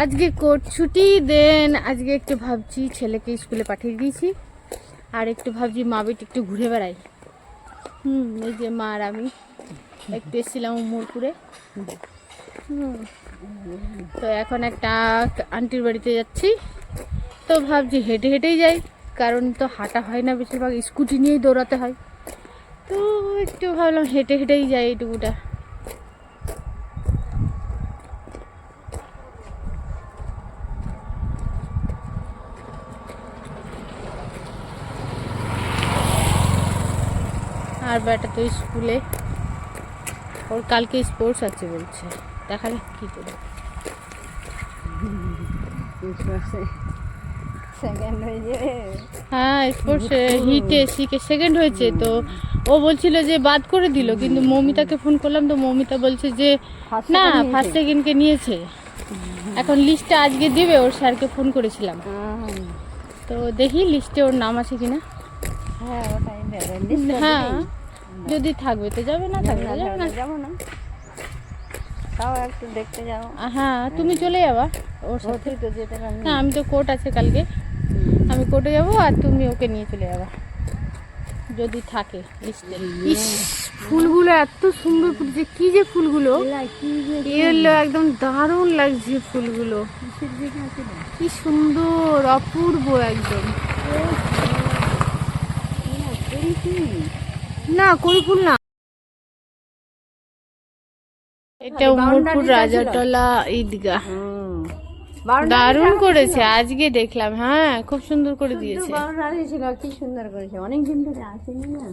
আজকে কোর্ট ছুটি দেন আজকে একটু ভাবছি ছেলেকে স্কুলে পাঠিয়ে দিয়েছি আর একটু ভাবছি মা বেটি একটু ঘুরে বেড়াই। এই যে মা আর আমি একটু এসেছিলাম উমরপুরে। তো এখন একটা আন্টির বাড়িতে যাচ্ছি, তো ভাবছি হেঁটে হেঁটেই যাই, কারণ তো হাঁটা হয় না, বেশিরভাগ স্কুটি নিয়েই দৌড়াতে হয়। তো একটু ভাবলাম হেঁটে হেঁটেই যাই এইটুকুটা। আর বেটা তো স্কুলে, ওর কালকে স্পোর্টস আছে বলছে, দেখা যাক কী করে। হ্যাঁ স্পোর্টসে হিটে শিখে সেকেন্ড হয়েছে, তো ও বলছিল যে বাদ করে দিল, কিন্তু মৌমিতাকে ফোন করলাম তো মৌমিতা বলছে যে না, ফার্স্ট সেকেন্ডকে নিয়েছে। এখন লিস্টটা আজকে দেবে, ওর স্যারকে ফোন করেছিলাম, তো দেখি লিস্টে ওর নাম আছে কিনা। হ্যাঁ যদি থাকবে তো যাবে, না থাকবে যাবে না। তাও একটু দেখতে যাও। হ্যাঁ তুমি চলে যাবা ওর সাথে তো যেতে পারবে না, আমি তো কোর্ট আছে কালকে, আমি কোর্টে যাবো আর তুমি ওকে নিয়ে চলে যাবা যদি থাকে লিস্টে। ফুলগুলো এত সুন্দর ফুটছে, কি যে ফুলগুলো এলো, একদম দারুণ লাগছে ফুলগুলো, কি সুন্দর অপূর্ব একদম। না কই ফুল না, এটা উমরপুর রাজাতলা ঈদগাহ, দারুণ করেছে আজকে দেখলাম। হ্যাঁ খুব সুন্দর করে দিয়েছে, কি সুন্দর করেছে, অনেকদিন ধরে আসেনি না,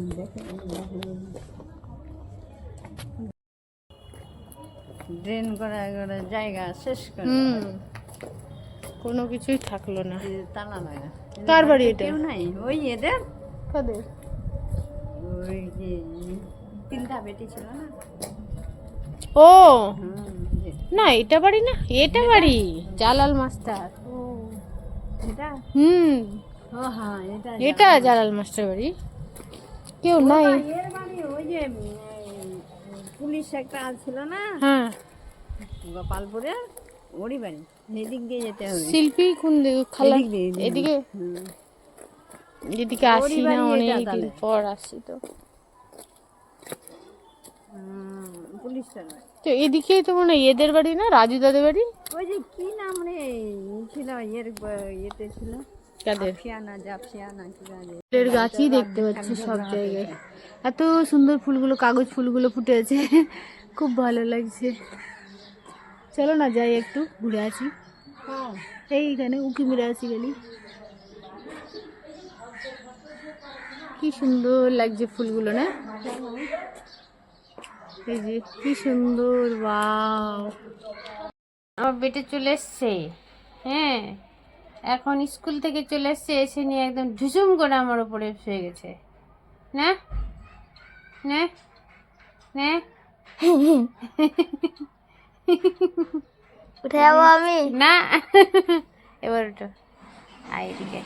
ড্রেন করা জায়গা শেষ করে কোনো কিছুই থাকলো না। তালা লাগা, কার বাড়ি এটা? কেউ নাই, ওই এদের কাদের? ওই যে তিনটা বেটি ছিল না। ও না এটা বাড়ি না, এটা বাড়ি জালাল মাস্টার। এটা ও হ্যাঁ এটা জালাল মাস্টার বাড়ি, কেউ নাই। এর বাড়ি ওই যে পুলিশ একটা ছিল না, হ্যাঁ গোপালপুরে, ওরই বাড়ি, এদিক দিয়ে যেতে হবে। শিল্পী কোন দিকে? খালা এদিকে, এদিকে আসি না, অনেকদিন পর আসি তো। পুলিশটার বাড়ি তো এদিকেই তো মনে হয় এদের বাড়ি না, রাজু দাদের বাড়ি। ওই যে কি নাম রে ছিল, ইয়েতে ছিল, কাদের? জাপসিয়ানা কি জানি। ফুলের গাছই দেখতে পাচ্ছি সব জায়গায়, এত সুন্দর ফুলগুলো, কাগজ ফুলগুলো ফুটে আছে, খুব ভালো লাগছে। চলো না যাই একটু ঘুরে আসি, এইখানে উঁকি মেরে আসি গেলি, কি সুন্দর লাগছে ফুলগুলো না, এই যে কি সুন্দর। ওয়াও, আমার বেটে চলে এসছে। হ্যাঁ এখন স্কুল থেকে চলে এসছে, এসে নিয়ে একদম ঝুঝুম করে আমার উপরে শুয়ে গেছে। না না না উঠে যাবো আমি না, এবার উঠো, আয় এদিকে।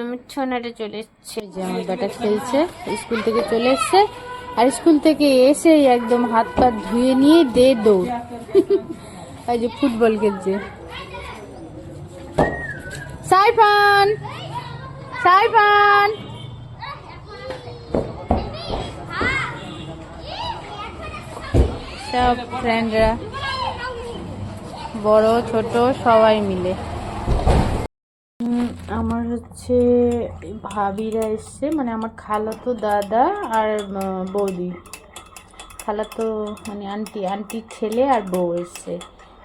আমার ছোনাটা চলে এসছে, যে আমার বেটা খেলছে, স্কুল থেকে চলে এসছে, আর স্কুল থেকে এসেই একদম হাত পা ধুয়ে নিয়ে দে দৌড়, এই যে ফুটবল খেলছে। সাইফান সাইফান, সব ফ্রেন্ডরা, বড় ছোট সবাই মিলে। আমার হচ্ছে ভাবিরা এসছে, মানে আমার খালাতো দাদা আর বৌদি, খালাতো মানে আন্টির ছেলে আর বউ এসছে,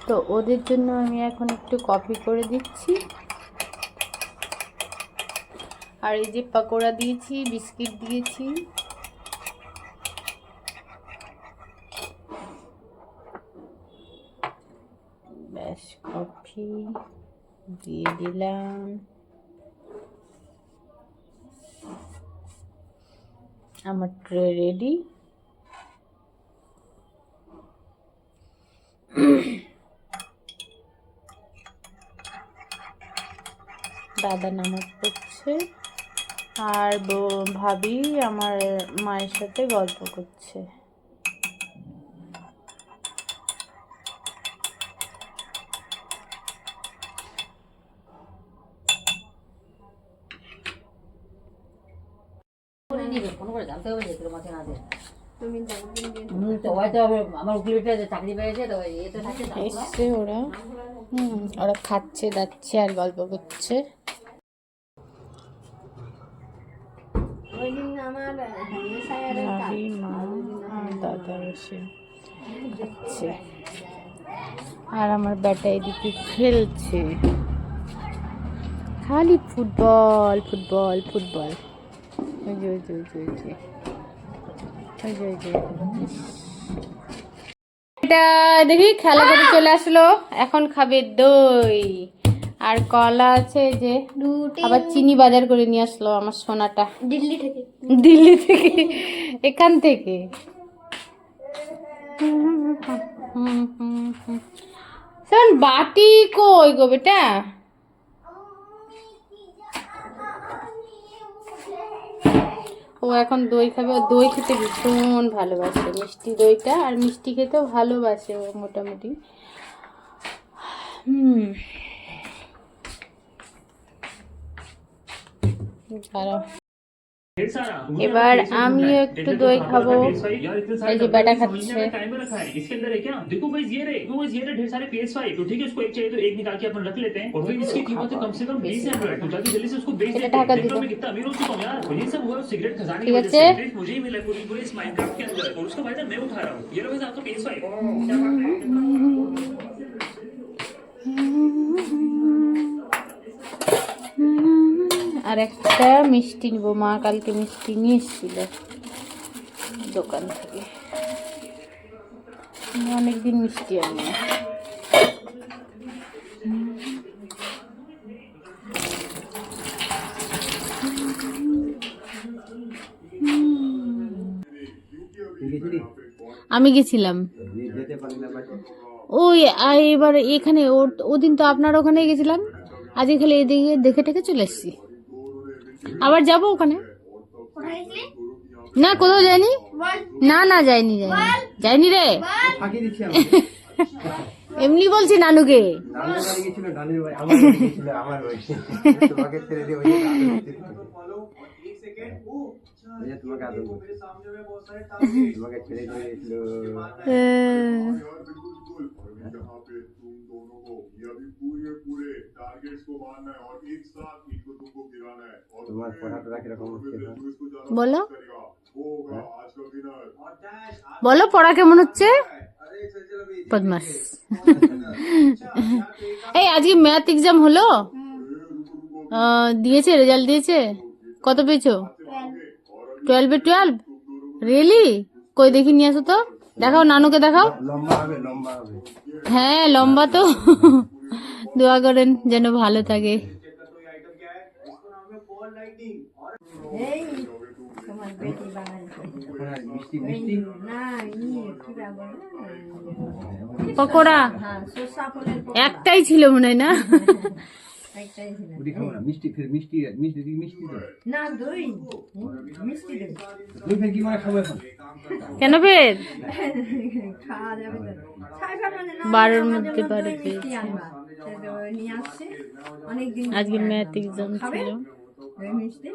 তো ওদের জন্য আমি এখন একটু কফি করে দিচ্ছি। আর এই যে পকোড়া দিয়েছি, বিস্কিট দিয়েছি। ব্যাস কফি দিয়ে দিলাম, আমার ট্রে রেডি। দাদা নামাজ পড়ছে আর ভাবি আমার মায়ের সাথে গল্প করছে। নেবে, ফোন করে জানতে হবে যে তোর মাছে না দেয়। তুমি জন্মদিন দিয়ে তো হয়তো আমার উকিলটা যে চাকরি পেয়েছে তো এতে থাকে এসছে ওরা, ওরা খাচ্ছে দাচ্ছে আর গল্প করছে। ওই দিন আমার সায়ারের ভাবি মা আর দাদা বসে খাচ্ছে আর আমার বেটা এদিকে খেলছে, খালি ফুটবল ফুটবল ফুটবল। ওই যে ওই যে ওই যে ওই যে ওই যে ওই যে এটা দেখি খেলা করে চলে আসলো, এখন খাবে দই আর কলা আছে, যে আবার চিনি বাজার করে নিয়ে আসলো আমার সোনাটা দিল্লি থেকে এখান থেকে। শোন বাটি কই গো বেটা, ও এখন দই খাবে, ও দই খেতে ভীষণ ভালোবাসে, মিষ্টি দইটা, আর মিষ্টি খেতেও ভালোবাসে ও মোটামুটি। দাঁড়াও, এবার আমিও একটু দই খাবো, এই যে বেটা খাচ্ছে। इसके अंदर है क्या? देखो भाई ये रहे, वो ये रहे ढेर सारे PS5, तो ठीक है उसको एक चाहिए तो एक निकाल के अपन रख लेते हैं, और भाई इसकी कीमत है कम से कम 20 एंड्रॉइड, तो जाके जल्दी से उसको बेच देते हैं। देखो मैं कितना अमीर हो चुका हूँ यार, ये सब हुआ सिगरेट खजाने की वजह से, सिगरेट मुझे ही मिला पूरी पूरी इस माइनक्राफ्ट के अंदर, और उसका फायदा मैं उठा रहा हूँ। ये लो भाई आपका PS5, क्या बात है? আর একটা মিষ্টি নিব, মা কালকে মিষ্টি নিয়ে এসেছিল দোকান থেকে, অনেকদিন মিষ্টি আনি না। আমি গেছিলাম ওই এবার এখানে, ওদিন তো আপনার ওখানে গেছিলাম, আজকে খালি এদিকে দেখে টেকে চলে এসছি, আবার যাবো ওখানে। না কোথাও যায়নি, না না যাইনি যাইনি রে, এমনি বলছি নানুকে। বলো বলো পড়া কেমন হচ্ছে বদমাস। এই আজকে ম্যাথ এক্সাম হলো, দিয়েছে রেজাল্ট দিয়েছে, কত পেয়েছো? 12 রিয়েলি? কই দেখি নিয়ে আসো তো, দেখাও নানুকে দেখাও। হ্যাঁ লম্বা তো, দোয়া করেন যেন ভালো থাকে। এই তোমার বেটি বানাইছে না পকোড়া সরষা ফুলের একটাই ছিল মনে হয় না, একটাই ছিল মিষ্টি মিষ্টি মিষ্টি মিষ্টি না দই মিষ্টি দই দুই ফের কি করে খাবো এখন? কেন ফের খাওয়া যাবে তো খাইবা মানে না 12-র মধ্যে 12 মিষ্টি পেয়েছি। আনবা সেটা নিয়ে আসছে অনেকদিন আজকে ম্যাথ এক্সাম ছিল। মিষ্টি